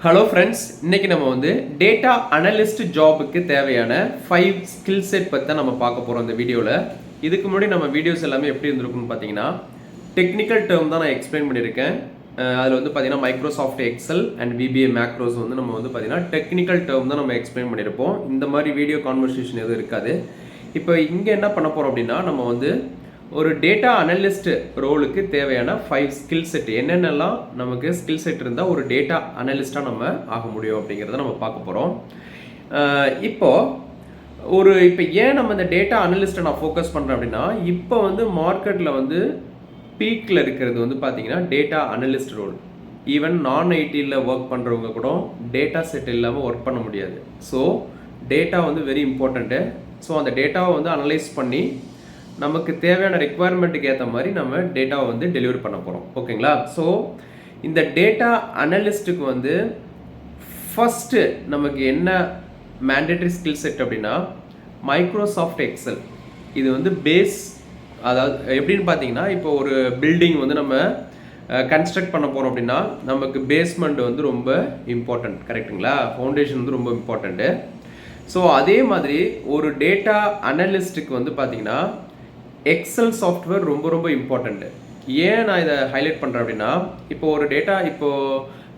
Hello friends, இன்னைக்கு நம்ம data analyst ஜாபுக்கு தேவையான 5 ஸ்கில் செட் பற்றி தான் நம்ம பார்க்க போகிறோம் இந்த வீடியோவில். இதுக்கு முன்னாடி நம்ம வீடியோஸ் எல்லாமே எப்படி இருந்திருக்குன்னு பார்த்தீங்கன்னா, டெக்னிக்கல் டேர்ம் தான் நான் எக்ஸ்பிளைன் பண்ணியிருக்கேன். அதில் பார்த்தீங்கன்னா Microsoft Excel and VBA macros நம்ம பார்த்தீங்கன்னா டெக்னிக்கல் டேர்ம் தான் நம்ம எக்ஸ்பிளைன் பண்ணியிருப்போம். இந்த மாதிரி வீடியோ கான்வர்சேஷன் எதுவும் இருக்காது. இப்போ இங்கே என்ன பண்ண போகிறோம் அப்படின்னா, நம்ம ஒரு டேட்டா அனலிஸ்ட் ரோலுக்கு தேவையான 5 ஸ்கில் செட் என்னென்னலாம் நமக்கு ஸ்கில் செட் இருந்தால் ஒரு டேட்டா அனலிஸ்ட்டாக நம்ம ஆக முடியும் அப்படிங்கிறத நம்ம பார்க்க போகிறோம். இப்போ ஏன் நம்ம இந்த டேட்டா அனலிஸ்ட்டை நான் ஃபோக்கஸ் பண்ணுறேன் அப்படின்னா, இப்போ மார்க்கெட்டில் பீக்கில் இருக்கிறது பார்த்தீங்கன்னா டேட்டா அனலிஸ்ட் ரோல். ஈவன் நான் ஐடியில் ஒர்க் பண்ணுறவங்க கூட டேட்டா செட் இல்லாமல் ஒர்க் பண்ண முடியாது. So data very important. So அந்த டேட்டாவை அனலைஸ் பண்ணி நமக்கு தேவையான ரெக்குவயர்மெண்ட்டுக்கு ஏற்ற மாதிரி நம்ம டேட்டாவை டெலிவரி பண்ண போகிறோம். ஓகேங்களா? ஸோ இந்த டேட்டா அனலிஸ்ட்டுக்கு ஃபஸ்ட்டு நமக்கு என்ன மேண்டேட்டரி ஸ்கில் செட் அப்படின்னா, மைக்ரோசாஃப்ட் எக்ஸல். இது பேஸ். அதாவது எப்படின்னு பார்த்தீங்கன்னா, இப்போ ஒரு பில்டிங் நம்ம கன்ஸ்ட்ரக்ட் பண்ண போகிறோம் அப்படின்னா நமக்கு பேஸ்மெண்ட் ரொம்ப இம்பார்ட்டண்ட். கரெக்டுங்களா? ஃபவுண்டேஷன் ரொம்ப இம்பார்ட்டண்ட்டு. ஸோ அதே மாதிரி ஒரு டேட்டா அனலிஸ்ட்டுக்கு பார்த்தீங்கன்னா எக்ஸல் சாஃப்ட்வேர் ரொம்ப ரொம்ப இம்பார்ட்டண்ட்டு. ஏன் நான் இதை ஹைலைட் பண்ணுறேன் அப்படின்னா, இப்போ ஒரு டேட்டா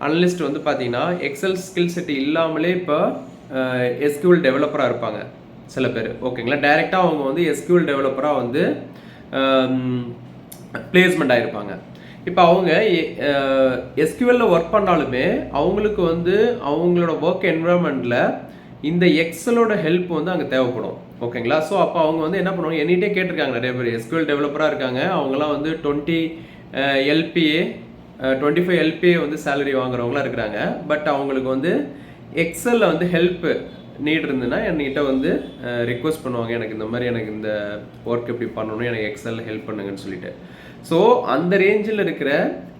அனலிஸ்ட் பார்த்தீங்கன்னா எக்ஸல் ஸ்கில் செட் இல்லாமலே இப்போ எஸ்கியூஎல் டெவலப்பராக இருப்பாங்க சில பேர். ஓகேங்களா? டைரெக்டாக அவங்க எஸ்கியூஎல் டெவலப்பராக பிளேஸ்மெண்ட் ஆகிருப்பாங்க. இப்போ அவங்க எஸ்கியூஎல்ல ஒர்க் பண்ணாலுமே அவங்களுக்கு அவங்களோட ஒர்க் என்விரான்மெண்ட்டில் இந்த எக்ஸலோட ஹெல்ப் அங்கே தேவைப்படும். ஓகேங்களா? ஸோ அப்போ அவங்க என்ன பண்ணுவாங்க, என்கிட்டே கேட்டிருக்காங்க நிறைய பேர் எஸ்கியூஎல் டெவலப்பராக இருக்காங்க. அவங்களாம் 20 LPA 25 LPA சேலரி வாங்குறவங்களாம் இருக்கிறாங்க. பட் அவங்களுக்கு எக்ஸலில் ஹெல்ப் நீட் இருந்துன்னா என்கிட்ட ரிக்வஸ்ட் பண்ணுவாங்க, எனக்கு இந்த மாதிரி எனக்கு இந்த ஒர்க் எப்படி பண்ணணும், எனக்கு எக்ஸலில் ஹெல்ப் பண்ணுங்கன்னு சொல்லிட்டு. ஸோ அந்த ரேஞ்சில் இருக்கிற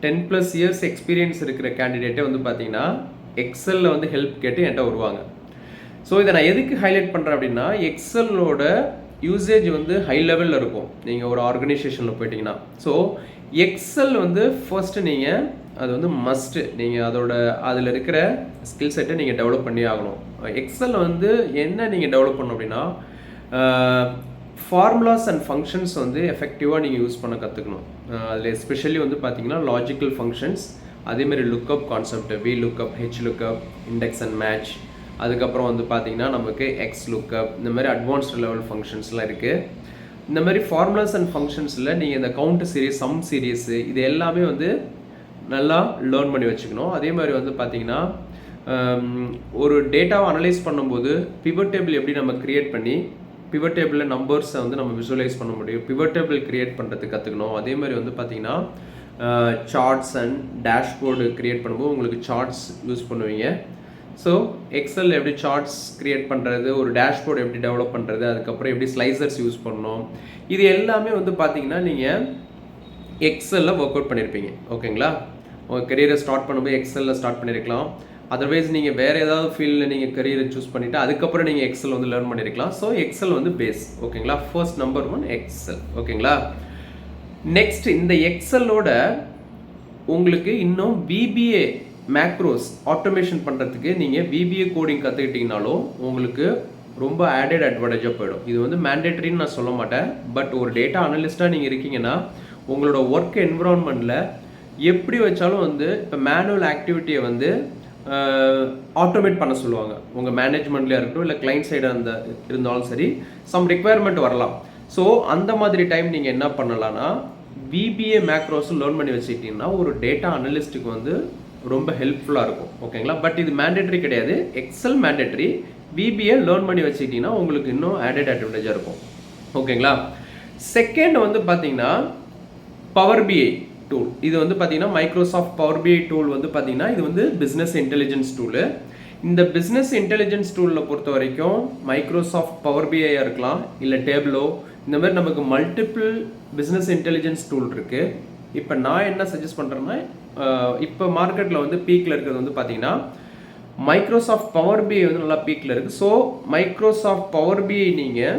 10+ இயர்ஸ் எக்ஸ்பீரியன்ஸ் இருக்கிற கேண்டிடேட்டே பார்த்தீங்கன்னா எக்ஸலில் ஹெல்ப் கேட்டு என்கிட்ட வருவாங்க. ஸோ இதை நான் எதுக்கு ஹைலைட் பண்ணுறேன் அப்படின்னா, எக்ஸலோட யூசேஜ் ஹை லெவலில் இருக்கும் நீங்கள் ஒரு ஆர்கனைசேஷனில் போயிட்டீங்கன்னா. ஸோ எக்ஸல் ஃபர்ஸ்ட்டு நீங்கள் அது மஸ்ட்டு. நீங்கள் அதில் இருக்கிற ஸ்கில் செட்டை நீங்கள் டெவலப் பண்ணி ஆகணும். எக்ஸலில் என்ன நீங்கள் டெவலப் பண்ணணும் அப்படின்னா, ஃபார்முலாஸ் அண்ட் ஃபங்க்ஷன்ஸ் எஃபெக்டிவாக நீங்கள் யூஸ் பண்ண கற்றுக்கணும். அதில் எஸ்பெஷலி பார்த்தீங்கன்னா லாஜிக்கல் ஃபங்க்ஷன்ஸ், அதேமாதிரி lookup concept, V lookup, H lookup, index and match, அதுக்கப்புறம் பார்த்தீங்கன்னா நமக்கு எக்ஸ் லுக்கப், இந்த மாதிரி அட்வான்ஸ்டு லெவல் ஃபங்க்ஷன்ஸ்லாம் இருக்குது. இந்த மாதிரி ஃபார்முலாஸ் அண்ட் ஃபங்க்ஷன்ஸில் நீங்கள் இந்த கவுண்ட் சீரீஸ், சம் சீரீஸு, இது எல்லாமே நல்லா லேர்ன் பண்ணி வச்சுக்கணும். அதே மாதிரி பார்த்தீங்கன்னா ஒரு டேட்டாவை அனலைஸ் பண்ணும்போது பிவட் டேபிள் எப்படி நம்ம க்ரியேட் பண்ணி பிவட் டேபிளில் நம்பர்ஸை நம்ம விஷுவலைஸ் பண்ண முடியும், பிவட் டேபிள் க்ரியேட் பண்ணுறதுக்கு கற்றுக்கணும். அதே மாதிரி பார்த்தீங்கன்னா சார்ட்ஸ் அண்ட் டேஷ்போர்டு க்ரியேட் பண்ணும்போது உங்களுக்கு சார்ட்ஸ் யூஸ் பண்ணுவீங்க. ஸோ எக்ஸல் எப்படி சார்ட்ஸ் க்ரியேட் பண்ணுறது, ஒரு டேஷ்போர்டு எப்படி டெவலப் பண்ணுறது, அதுக்கப்புறம் எப்படி ஸ்லைசர்ஸ் யூஸ் பண்ணணும், இது எல்லாமே பார்த்தீங்கன்னா நீங்கள் எக்ஸலில் ஒர்க் அவுட் பண்ணியிருப்பீங்க. ஓகேங்களா? உங்கள் கெரியரை ஸ்டார்ட் பண்ணும்போது எக்ஸலில் ஸ்டார்ட் பண்ணியிருக்கலாம். அதர்வைஸ் நீங்கள் வேறு ஏதாவது ஃபீல்டில் நீங்கள் கெரியரை சூஸ் பண்ணிவிட்டு அதுக்கப்புறம் நீங்கள் எக்ஸல் லேர்ன் பண்ணியிருக்கலாம். So Excel base. ஓகேங்களா? First number 1 Excel. ஓகேங்களா? நெக்ஸ்ட் இந்த எக்ஸலோட உங்களுக்கு இன்னும் விபிஏ மேக்ரோஸ் ஆட்டோமேஷன் பண்ணுறதுக்கு நீங்கள் விபிஏ கோடிங் கற்றுக்கிட்டிங்கனாலும் உங்களுக்கு ரொம்ப ஆடட் அட்வான்டேஜாக போயிடும். இது மேண்டேட்டரின்னு நான் சொல்ல மாட்டேன். பட் ஒரு டேட்டா அனலிஸ்ட்டாக நீங்கள் இருக்கீங்கன்னா உங்களோட ஒர்க் என்விரான்மெண்ட்டில் எப்படி வச்சாலும் இப்போ மேனுவல் ஆக்டிவிட்டியை ஆட்டோமேட் பண்ண சொல்லுவாங்க. உங்கள் மேனேஜ்மெண்ட்லேயே இருக்கட்டும், இல்லை கிளைண்ட் சைடாக இருந்தாலும் சரி, சம் ரிக்வயர்மெண்ட் வரலாம். ஸோ அந்த மாதிரி டைம் நீங்கள் என்ன பண்ணலான்னா, விபிஏ மேக்ரோஸ் லேர்ன் பண்ணி வச்சுக்கிட்டிங்கன்னா ஒரு டேட்டா அனலிஸ்ட்டுக்கு ரொம்ப ஹெல்ப்ஃபுல்லாக இருக்கும். ஓகேங்களா? பட் இது மேண்டேட்டரி கிடையாது. XL mandatory. விபிஏ லேர்ன் பண்ணி வச்சுக்கிட்டிங்கன்னா உங்களுக்கு இன்னும் ஆடட் அட்வான்டேஜாக இருக்கும். ஓகேங்களா? செகண்ட் பார்த்தீங்கன்னா பவர் பிஐ டூல். இது பார்த்தீங்கன்னா மைக்ரோசாஃப்ட் பவர் பிஐ டூல் பார்த்தீங்கன்னா இது பிஸ்னஸ் இன்டெலிஜென்ஸ் டூலு. இந்த பிஸ்னஸ் இன்டெலிஜென்ஸ் டூலில் பொறுத்த வரைக்கும் மைக்ரோசாஃப்ட் பவர் பிஐயாக இருக்கலாம், இல்லை டேபிளோ, இந்த மாதிரி நமக்கு மல்டிபிள் பிஸ்னஸ் இன்டெலிஜென்ஸ் டூல் இருக்குது. இப்போ நான் என்ன சஜஸ்ட் பண்ணுறேன்னா, இப்போ மார்க்கெட்டில் பீக்கில் இருக்கிறது பார்த்தீங்கன்னா மைக்ரோசாஃப்ட் பவர் பிஐ நல்லா பீக்கில் இருக்குது. ஸோ மைக்ரோசாஃப்ட் பவர் பிஐ நீங்கள்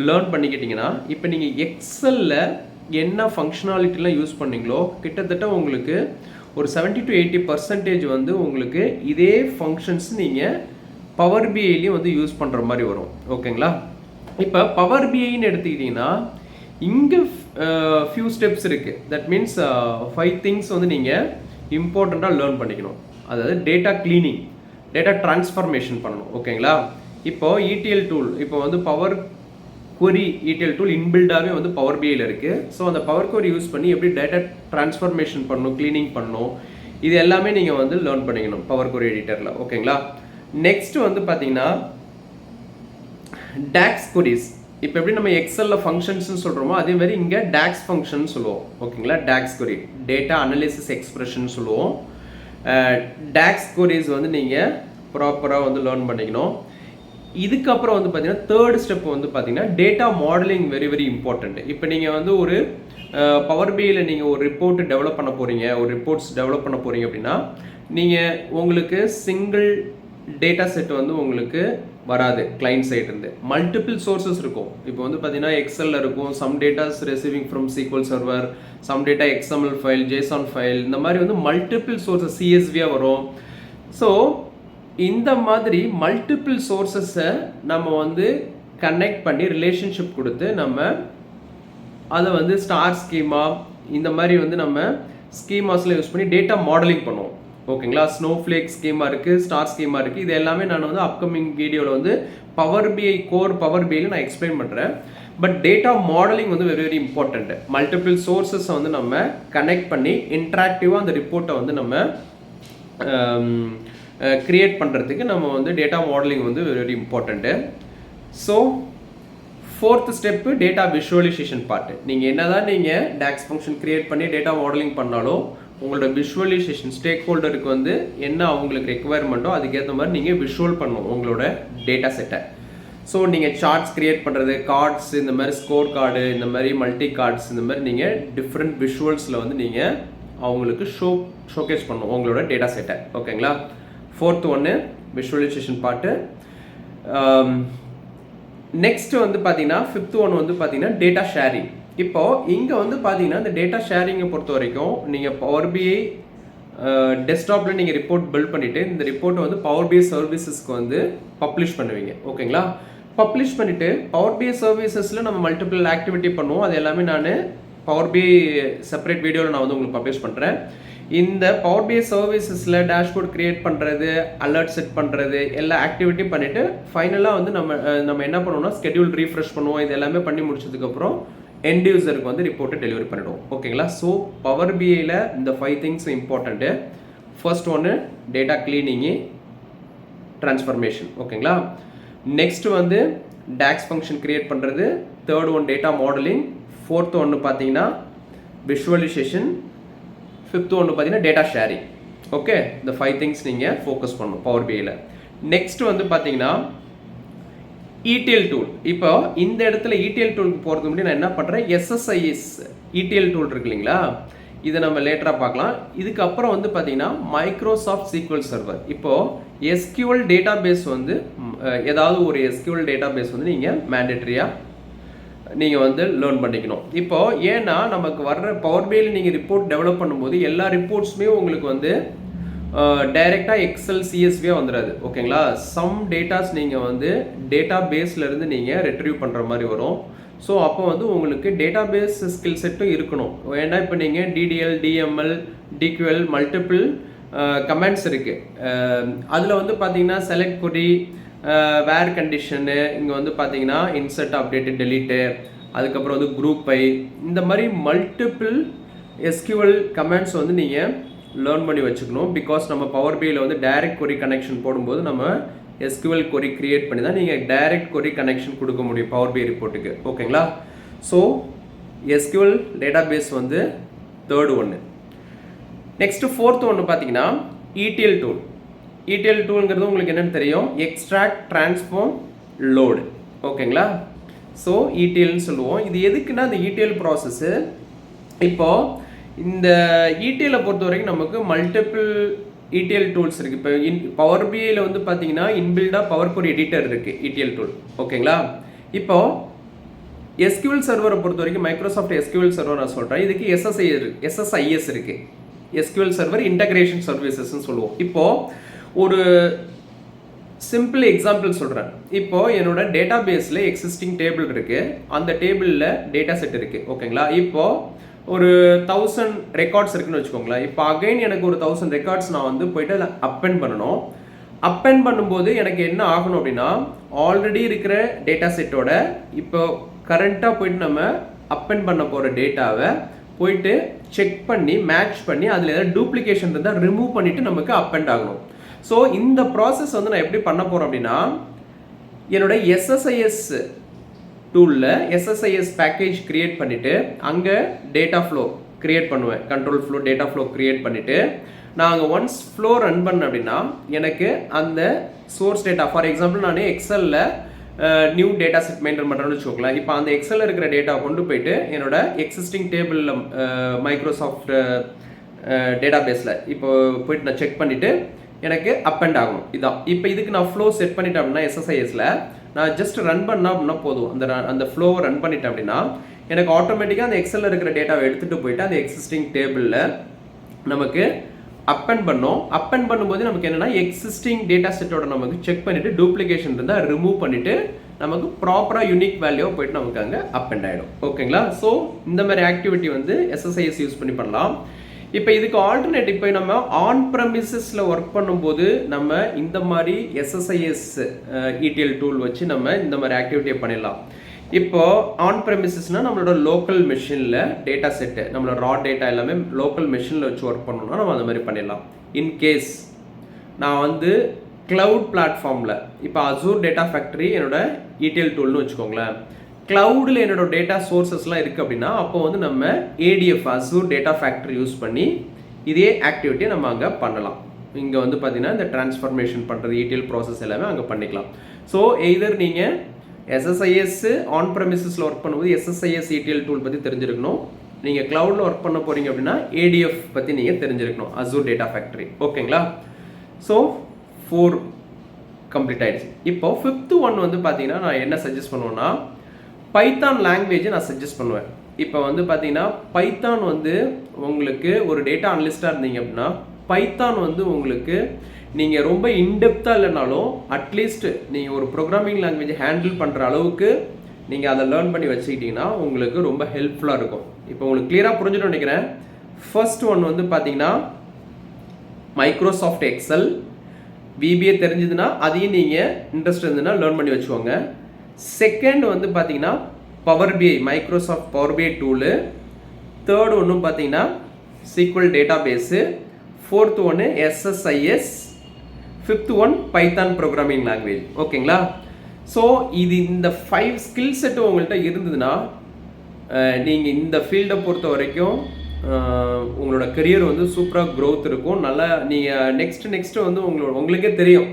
லேர்ன் பண்ணிக்கிட்டிங்கன்னா இப்போ நீங்கள் எக்ஸலில் என்ன ஃபங்க்ஷனாலிட்டிலாம் யூஸ் பண்ணீங்களோ கிட்டத்தட்ட உங்களுக்கு ஒரு 70 to 80% வந்து உங்களுக்கு இதே ஃபங்க்ஷன்ஸ் நீங்கள் பவர் பிஐலையும் வந்து யூஸ் பண்ணுற மாதிரி வரும். ஓகேங்களா? இப்போ பவர் பிஐன்னு எடுத்துக்கிட்டிங்கன்னா இங்கே ஃபியூ ஸ்டெப்ஸ் இருக்குது. தட் மீன்ஸ் 5 திங்ஸ் வந்து நீங்கள் இம்பார்ட்டண்ட்டாக லேர்ன் பண்ணிக்கணும். அதாவது டேட்டா கிளீனிங், டேட்டா ட்ரான்ஸ்ஃபர்மேஷன் பண்ணணும். ஓகேங்களா? இப்போ ETL டூல், இப்போ வந்து பவர் query ETL டூல் இன்பில்டாகவே வந்து பவர் பிஐயில் இருக்குது. ஸோ அந்த பவர் query யூஸ் பண்ணி எப்படி டேட்டா ட்ரான்ஸ்ஃபர்மேஷன் பண்ணணும், க்ளீனிங் பண்ணணும், இது எல்லாமே நீங்கள் வந்து லேர்ன் பண்ணிக்கணும் பவர் query எடிட்டரில். ஓகேங்களா? நெக்ஸ்ட் வந்து பார்த்தீங்கன்னா டாக்ஸ் queries. இப்போ எப்படி நம்ம எக்ஸலில் ஃபங்க்ஷன்ஸ்னு சொல்கிறோமோ அதே மாதிரி இங்கே டாக்ஸ் ஃபங்க்ஷன் சொல்லுவோம். ஓகேங்களா? DAX query, data analysis expression சொல்லுவோம். டாக்ஸ் queries வந்து நீங்கள் ப்ராப்பராக வந்து லேர்ன் பண்ணிக்கணும். இதுக்கப்புறம் வந்து பார்த்தீங்கன்னா தேர்ட் ஸ்டெப் வந்து பார்த்தீங்கன்னா data modelling very very important. இப்போ நீங்கள் வந்து ஒரு பவர் பிஐயில் நீங்கள் ஒரு ரிப்போர்ட் டெவலப் பண்ண போகிறீங்க, ஒரு ரிப்போர்ட்ஸ் டெவலப் பண்ண போகிறீங்க அப்படின்னா நீங்கள் உங்களுக்கு சிங்கிள் டேட்டா செட் வந்து உங்களுக்கு வராது. கிளைண்ட் சைடு இருந்து மல்டிபிள் சோர்சஸ் இருக்கும். இப்போ வந்து பார்த்தீங்கன்னா எக்ஸலில் இருக்கும், some datas receiving from SQL server, some data XML file, JSON file, இந்த மாதிரி வந்து மல்டிபிள் சோர்சஸ் CSVயாக வரும். ஸோ இந்த மாதிரி மல்டிபிள் சோர்சஸை நம்ம வந்து கனெக்ட் பண்ணி ரிலேஷன்ஷிப் கொடுத்து நம்ம அதை வந்து ஸ்டார் ஸ்கீமா இந்த மாதிரி வந்து நம்ம ஸ்கீமாஸில் யூஸ் பண்ணி டேட்டா மாடலிங் பண்ணுவோம். ஓகேங்களா? ஸ்னோஃப்ளேக் ஸ்கீமா இருக்குது, ஸ்டார் ஸ்கீமா இருக்குது. இது எல்லாமே நான் வந்து அப்கமிங் வீடியோவில் வந்து பவர் பிஐ கோர் பவர் பிஐயில் நான் எக்ஸ்பிளைன் பண்ணுறேன். பட் டேட்டா மாடலிங் வந்து வெரி வெரி இம்பார்ட்டண்ட். மல்டிபிள் சோர்சஸை வந்து நம்ம கனெக்ட் பண்ணி இன்ட்ராக்டிவாக அந்த ரிப்போர்ட்டை வந்து நம்ம கிரியேட் பண்ணுறதுக்கு நம்ம வந்து டேட்டா மாடலிங் வந்து very important. So fourth step data visualisation part. நீங்கள் என்ன தான் நீங்கள் டாக்ஸ் ஃபங்க்ஷன் கிரியேட் பண்ணி டேட்டா மாடலிங் பண்ணாலும் உங்களோட விஷுவலைசேஷன் ஸ்டேக் ஹோல்டருக்கு வந்து என்ன அவங்களுக்கு ரெக்குவயர்மெண்ட்டோ அதுக்கேற்ற மாதிரி நீங்கள் விஷுவல் பண்ணணும் உங்களோட டேட்டா செட்டை. ஸோ நீங்கள் சார்ட்ஸ் கிரியேட் பண்ணுறது, கார்ட்ஸ், இந்த மாதிரி ஸ்கோர் கார்டு, இந்த மாதிரி மல்டி கார்ட்ஸ், இந்த மாதிரி நீங்கள் டிஃப்ரெண்ட் விஷுவல்ஸில் வந்து நீங்கள் அவங்களுக்கு ஷோகேஸ் பண்ணணும் உங்களோட டேட்டா செட்டை. ஓகேங்களா? ஃபோர்த் ஒன்று விஷுவலைசேஷன் பார்ட்டு. நெக்ஸ்ட் வந்து பார்த்தீங்கன்னா ஃபிஃப்த் ஒன் வந்து பார்த்தீங்கன்னா டேட்டா ஷேரிங். இப்போ இங்கே வந்து பார்த்தீங்கன்னா இந்த டேட்டா ஷேரிங்கை பொறுத்த வரைக்கும் நீங்கள் பவர் பிஐ டெஸ்க்டாப்பில் நீங்கள் ரிப்போர்ட் பில்ட் பண்ணிவிட்டு இந்த ரிப்போர்ட்டை வந்து பவர் பிஐ சர்வீசஸ்க்கு வந்து பப்ளிஷ் பண்ணுவீங்க. ஓகேங்களா? பப்ளிஷ் பண்ணிவிட்டு பவர் பிஐ சர்வீசஸில் நம்ம மல்டிபிள் ஆக்டிவிட்டி பண்ணுவோம். அது எல்லாமே நான் பவர் பிஐ செப்பரேட் வீடியோவில் நான் வந்து உங்களுக்கு பப்ளிஷ் பண்ணுறேன். இந்த பவர் பிஐ சர்வீசஸில் டேஷ்போர்ட் கிரியேட் பண்ணுறது, அலர்ட் செட் பண்ணுறது, எல்லா ஆக்டிவிட்டியும் பண்ணிவிட்டு ஃபைனலாக வந்து நம்ம என்ன பண்ணுவோம்னா ஸ்கெடியூல் ரீஃப்ரெஷ் பண்ணுவோம். இது எல்லாமே பண்ணி முடிச்சதுக்கப்புறம் எண்ட் யூசருக்கு வந்து ரிப்போர்ட்டை டெலிவரி பண்ணிவிடுவோம். ஓகேங்களா? ஸோ பவர் பிஐயில் இந்த 5 திங்ஸ் இம்பார்ட்டண்ட்டு. ஃபர்ஸ்ட் ஒன்று டேட்டா கிளீனிங்கு, ட்ரான்ஸ்ஃபர்மேஷன். ஓகேங்களா? நெக்ஸ்ட் வந்து டாக்ஸ் ஃபங்க்ஷன் கிரியேட் பண்ணுறது, third one data modelling, fourth ஒன்று பார்த்தீங்கன்னா விஷுவலைசேஷன், ஃபிஃப்த் ஒன்று பார்த்தீங்கன்னா டேட்டா ஷேரிங். ஓகே? இந்த 5 திங்ஸ் நீங்கள் ஃபோக்கஸ் பண்ணணும் பவர் பிஐயில். நெக்ஸ்ட் வந்து பார்த்தீங்கன்னா ETL டூல். இப்போ இந்த இடத்துல ETL டூலுக்கு போகிறதுக்கு முன்னாடி நான் என்ன பண்ணுறேன், SSIS ETL டூல் இருக்கு இல்லைங்களா, இதை நம்ம லேட்டராக பார்க்கலாம். இதுக்கப்புறம் வந்து பார்த்தீங்கன்னா மைக்ரோசாஃப்ட் SQL சர்வர். இப்போது SQL டேட்டாபேஸ் வந்து ஏதாவது ஒரு SQL டேட்டாபேஸ் வந்து நீங்கள் மேண்டேட்டரியாக நீங்கள் வந்து லேர்ன் பண்ணிக்கணும். இப்போ ஏன்னா நமக்கு வர்ற பவர் பிஐயில் நீங்கள் ரிப்போர்ட் டெவலப் பண்ணும்போது எல்லா ரிப்போர்ட்ஸுமே உங்களுக்கு வந்து டைரெக்டாக எக்ஸல் சிஎஸ்வியாக வந்துடாது. ஓகேங்களா? சம் டேட்டாஸ் நீங்கள் வந்து டேட்டா பேஸ்லேருந்து நீங்கள் ரெட்ரீவ் பண்ணுற மாதிரி வரும். ஸோ அப்போ வந்து உங்களுக்கு டேட்டா பேஸ் ஸ்கில் செட்டும் இருக்கணும். ஏன்னா இப்போ நீங்கள் DDL, DML, DQL multiple comments இருக்குது. அதில் வந்து பார்த்தீங்கன்னா செலக்ட் query, வேர் கண்டிஷனு, இங்கே வந்து பார்த்தீங்கன்னா இன்சர்ட், அப்டேட்டு, டெலீட்டு, அதுக்கப்புறம் வந்து குரூப் பை, இந்த மாதிரி மல்டிபிள் SQL கமெண்ட்ஸ் வந்து நீங்கள் லேர்ன் பண்ணி வச்சுக்கணும். பிகாஸ் நம்ம பவர் பிஐயில் வந்து டைரக்ட் query கனெக்ஷன் போடும்போது நம்ம SQL query கிரியேட் பண்ணி தான் நீங்கள் டைரக்ட் query கனெக்ஷன் கொடுக்க முடியும் பவர் பிஐ ரிப்போர்ட்டுக்கு. ஓகேங்களா? ஸோ SQL டேட்டாபேஸ் வந்து தேர்டு ஒன்று. நெக்ஸ்ட்டு ஃபோர்த் ஒன்று பார்த்தீங்கன்னா ETL டூல். ETL டூலுங்கிறது உங்களுக்கு என்னென்னு தெரியும், எக்ஸ்ட்ராக்ட், ட்ரான்ஸ்ஃபார்ம், லோடு. ஓகேங்களா? ஸோ ETLன்னு சொல்லுவோம். இது எதுக்குன்னா இந்த ETL ப்ராசஸ்ஸு இப்போது இந்த ETL பொறுத்த வரைக்கும் நமக்கு மல்டிபிள் ETL டூல்ஸ் இருக்குது. இப்போ பவர் பிஐயில் வந்து பார்த்தீங்கன்னா இன்பில்டாக பவர் query எடிட்டர் இருக்குது ETL டூல். ஓகேங்களா? இப்போது SQL சர்வரை பொறுத்த வரைக்கும் மைக்ரோசாஃப்ட் SQL சர்வர் நான் சொல்கிறேன். இதுக்கு SSIS இருக்குது. SQL சர்வர் இன்டகிரேஷன் சர்வீசஸ்ன்னு சொல்லுவோம். இப்போது ஒரு சிம்பிள் எக்ஸாம்பிள் சொல்கிறேன். இப்போது என்னோட டேட்டா பேஸில் எக்ஸிஸ்டிங் டேபிள் இருக்குது, அந்த டேபிளில் டேட்டா செட் இருக்குது. ஓகேங்களா? இப்போது ஒரு 1000 ரெக்கார்ட்ஸ் இருக்குன்னு வச்சுக்கோங்களேன். இப்போ அகைன் எனக்கு ஒரு 1000 ரெக்கார்ட்ஸ் நான் வந்து போயிட்டு அதை அப்பெண்ட் பண்ணணும். அப்பெண்ட் பண்ணும்போது எனக்கு என்ன ஆகணும் அப்படின்னா, ஆல்ரெடி இருக்கிற டேட்டா செட்டோட இப்போ கரண்ட்டாக போயிட்டு நம்ம அப்பெண்ட் பண்ண போகிற டேட்டாவை போயிட்டு செக் பண்ணி மேட்ச் பண்ணி அதில் ஏதாவது டூப்ளிகேஷன் இருந்தால் ரிமூவ் பண்ணிவிட்டு நமக்கு அப்பெண்ட் ஆகணும். ஸோ இந்த ப்ராசஸ் வந்து நான் எப்படி பண்ண போகிறேன் அப்படின்னா, என்னோட SSIS டூலில் SSIS பேக்கேஜ் க்ரியேட் பண்ணிவிட்டு அங்கே டேட்டா ஃப்ளோ க்ரியேட் பண்ணுவேன். Control flow, data flow create பண்ணிவிட்டு நான் அங்கே ஒன்ஸ் ஃப்ளோ ரன் பண்ணேன் அப்படின்னா எனக்கு அந்த சோர்ஸ் டேட்டா, ஃபார் எக்ஸாம்பிள் நான் எக்ஸலில் நியூ டேட்டா செட் மெயின்டைன் பண்ணுறேன்னு வச்சுக்கோங்களேன். இப்போ அந்த எக்ஸலில் இருக்கிற டேட்டா கொண்டு போயிட்டு என்னோட எக்ஸிஸ்டிங் டேபிளில் மைக்ரோசாஃப்ட் டேட்டா பேஸில் இப்போ போயிட்டு நான் செக் பண்ணிவிட்டு எனக்கு அப்பெண்ட் ஆகணும். இதான். இப்போ இதுக்கு நான் ஃப்ளோ செட் பண்ணிட்டேன் அப்படின்னா SSISல நான் ஜஸ்ட் ரன் பண்ணால் அப்படின்னா போதும். அந்த ஃப்ளோவை ரன் பண்ணிட்டேன் அப்படின்னா எனக்கு ஆட்டோமேட்டிக்காக அந்த எக்ஸலில் இருக்கிற டேட்டாவை எடுத்துகிட்டு போயிட்டு அந்த எக்ஸிஸ்டிங் டேபிளில் நமக்கு அப்பெண்ட் பண்ணோம். அப்பெண்ட் பண்ணும்போது நமக்கு என்னென்னா எக்ஸிஸ்டிங் டேட்டா செட்டோட நமக்கு செக் பண்ணிவிட்டு டூப்ளிகேஷன் இருந்தால் ரிமூவ் பண்ணிவிட்டு நமக்கு ப்ராப்பராக யூனிக் வேல்யூவாக போயிட்டு நமக்கு அங்கே அப்பெண்ட் ஆகிடும். ஓகேங்களா? ஸோ இந்த மாதிரி ஆக்டிவிட்டி வந்து SSIS யூஸ் பண்ணி பண்ணலாம். இப்போ இதுக்கு ஆல்டர்னேட், இப்போ நம்ம ஆன் ப்ரெமிசஸில் ஒர்க் பண்ணும்போது நம்ம இந்த மாதிரி SSIS ETL டூல் வச்சு நம்ம இந்த மாதிரி ஆக்டிவிட்டியை பண்ணிடலாம். இப்போ ஆன் ப்ரெமிசஸ்னால் நம்மளோட லோக்கல் மெஷினில் டேட்டா செட்டு, நம்மளோட ரா டேட்டா எல்லாமே லோக்கல் மெஷினில் வச்சு ஒர்க் பண்ணணும்னா நம்ம அந்த மாதிரி பண்ணிடலாம். இன்கேஸ் நான் வந்து க்ளவுட் பிளாட்ஃபார்மில், இப்போ அசூர் டேட்டா ஃபேக்ட்ரி என்னோட ETL டூல்னு வச்சுக்கோங்களேன், க்ளவுடில் என்னோட டேட்டா சோர்சஸ்லாம் இருக்குது அப்படின்னா அப்போ வந்து நம்ம ADF Azure data factory use பண்ணி இதே ஆக்டிவிட்டியை நம்ம அங்கே பண்ணலாம். இங்கே வந்து பார்த்தீங்கன்னா இந்த டிரான்ஸ்ஃபர்மேஷன் பண்ணுறது ETL ப்ராசஸ் எல்லாமே அங்கே பண்ணிக்கலாம். ஸோ எய்தர் நீங்கள் SSIS ஆன் ப்ரெமிசஸில் ஒர்க் பண்ணும்போது SSIS ETL டூல் பற்றி தெரிஞ்சிருக்கணும். நீங்கள் க்ளவுடில் ஒர்க் பண்ண போகிறீங்க அப்படின்னா ADF பற்றி நீங்கள் தெரிஞ்சிருக்கணும், அசூர் டேட்டா ஃபேக்ட்ரி. ஓகேங்களா? ஸோ 4 கம்ப்ளீட் ஆகிடுச்சு. இப்போ 5th ஒன் வந்து பார்த்தீங்கன்னா நான் என்ன சஜஸ்ட் பண்ணுவேன்னா, பைத்தான் லாங்குவேஜை நான் சஜஸ்ட் பண்ணுவேன். இப்போ வந்து பார்த்தீங்கன்னா பைத்தான் வந்து உங்களுக்கு ஒரு டேட்டா அனலிஸ்டாக இருந்தீங்க அப்படின்னா பைத்தான் வந்து உங்களுக்கு நீங்கள் ரொம்ப இன்டெப்த்தாக இல்லைனாலும் அட்லீஸ்ட் நீங்கள் ஒரு ப்ரோக்ராமிங் லாங்குவேஜை ஹேண்டில் பண்ணுற அளவுக்கு நீங்கள் அதை லேர்ன் பண்ணி வச்சுக்கிட்டிங்கன்னா உங்களுக்கு ரொம்ப ஹெல்ப்ஃபுல்லாக இருக்கும். இப்போ உங்களுக்கு கிளியராக புரிஞ்சுட்டு நினைக்கிறேன். ஃபர்ஸ்ட் ஒன் வந்து பார்த்தீங்கன்னா மைக்ரோசாஃப்ட் எக்ஸல், VBA தெரிஞ்சதுன்னா அதையும் நீங்கள் இன்ட்ரெஸ்ட் இருந்ததுன்னா லேர்ன் பண்ணி வச்சுக்கோங்க. செகண்ட் வந்து பார்த்தீங்கன்னா power BI, Microsoft power BI tool. Third ஒன்று பார்த்தீங்கன்னா SQL டேட்டாபேஸு. ஃபோர்த் ஒன்று SSIS. Fifth one Python programming language. ஓகேங்களா? ஸோ இது இந்த 5 ஸ்கில் செட்டு உங்கள்கிட்ட இருந்ததுன்னா நீங்கள் இந்த ஃபீல்டை பொறுத்த வரைக்கும் உங்களோட கரியர் வந்து சூப்பராக க்ரோத் இருக்கும். நல்லா நீங்கள் நெக்ஸ்ட்டு வந்து உங்களுக்கே தெரியும்.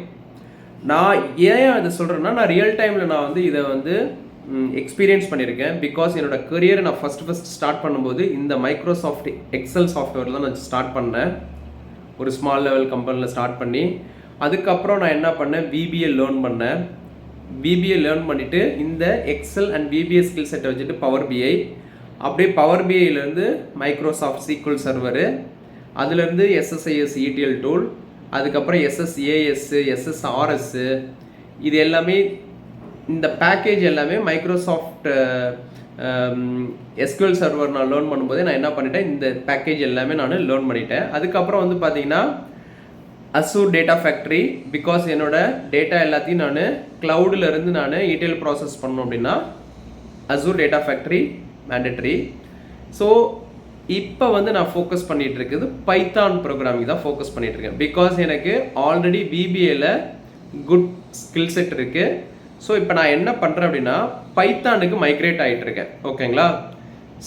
நான் ஏன் அதை சொல்கிறேன்னா, நான் ரியல் டைமில் நான் வந்து இதை வந்து எக்ஸ்பீரியன்ஸ் பண்ணியிருக்கேன். பிகாஸ் என்னோட கரியரை நான் ஃபஸ்ட் ஸ்டார்ட் பண்ணும்போது இந்த மைக்ரோசாஃப்ட் எக்ஸல் சாஃப்ட்வேர் தான் நான் ஸ்டார்ட் பண்ணேன். ஒரு ஸ்மால் லெவல் கம்பெனியில் ஸ்டார்ட் பண்ணி அதுக்கப்புறம் நான் என்ன பண்ணேன், VBA லேர்ன் பண்ணேன். VBA லேர்ன் பண்ணிவிட்டு இந்த எக்ஸல் அண்ட் VBA ஸ்கில் செட்டை வச்சுட்டு பவர் BI, அப்படியே பவர் BIலேருந்து மைக்ரோசாஃப்ட் SQL சர்வரு, அதுலேருந்து SSIS ETL டூல், அதுக்கப்புறம் SSIS, SSRS, இது எல்லாமே இந்த பேக்கேஜ் எல்லாமே மைக்ரோசாஃப்ட் SQL சர்வர் நான் லேர்ன் பண்ணும்போதே நான் என்ன பண்ணிட்டேன், இந்த பேக்கேஜ் எல்லாமே நான் லேர்ன் பண்ணிட்டேன். அதுக்கப்புறம் வந்து பார்த்தீங்கன்னா அசூர் டேட்டா ஃபேக்ட்ரி, பிகாஸ் என்னோட டேட்டா எல்லாத்தையும் நான் க்ளவுடில் இருந்து நான் ETL ப்ராசஸ் பண்ணணும் அப்படின்னா Azure data factory mandatory. So இப்போ வந்து நான் ஃபோக்கஸ் பண்ணிகிட்டு இருக்குது பைத்தான் ப்ரோக்ராமிங் தான் ஃபோக்கஸ் பண்ணிகிட்டு இருக்கேன். பிகாஸ் எனக்கு ஆல்ரெடி VBAல குட் ஸ்கில் செட் இருக்குது. ஸோ இப்போ நான் என்ன பண்ணுறேன் அப்படின்னா பைத்தானுக்கு மைக்ரேட் ஆகிட்டு இருக்கேன். ஓகேங்களா?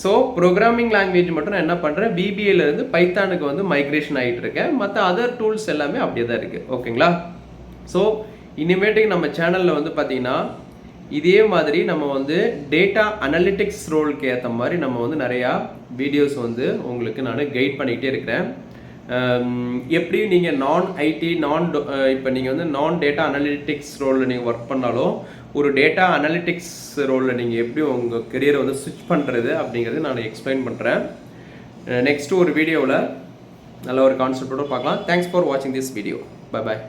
ஸோ ப்ரோக்ராமிங் லாங்குவேஜ் மட்டும் நான் என்ன பண்ணுறேன், VBAலேருந்து பைத்தானுக்கு வந்து மைக்ரேஷன் ஆகிட்டு இருக்கேன். மற்ற அதர் டூல்ஸ் எல்லாமே அப்படியே தான் இருக்குது. ஓகேங்களா? ஸோ இனிமேட்டுக்கு நம்ம சேனலில் வந்து பார்த்தீங்கன்னா இதே மாதிரி நம்ம வந்து டேட்டா அனலிட்டிக்ஸ் ரோலுக்கு ஏற்ற மாதிரி நம்ம வந்து நிறையா வீடியோஸ் வந்து உங்களுக்கு நான் கைட் பண்ணிக்கிட்டே இருக்கிறேன். எப்படி நீங்கள் இப்போ நீங்கள் வந்து நான் டேட்டா அனலிட்டிக்ஸ் ரோலில் நீங்கள் ஒர்க் பண்ணாலும் ஒரு டேட்டா அனலிட்டிக்ஸ் ரோலில் நீங்கள் எப்படி உங்கள் கெரியரை வந்து ஸ்விட்ச் பண்ணுறது அப்படிங்கிறது நான் எக்ஸ்பிளைன் பண்ணுறேன். நெக்ஸ்ட்டு ஒரு வீடியோவில் நல்ல ஒரு கான்செப்டோட பார்க்கலாம். தேங்க்ஸ் ஃபார் வாட்சிங் திஸ் வீடியோ. Bye bye.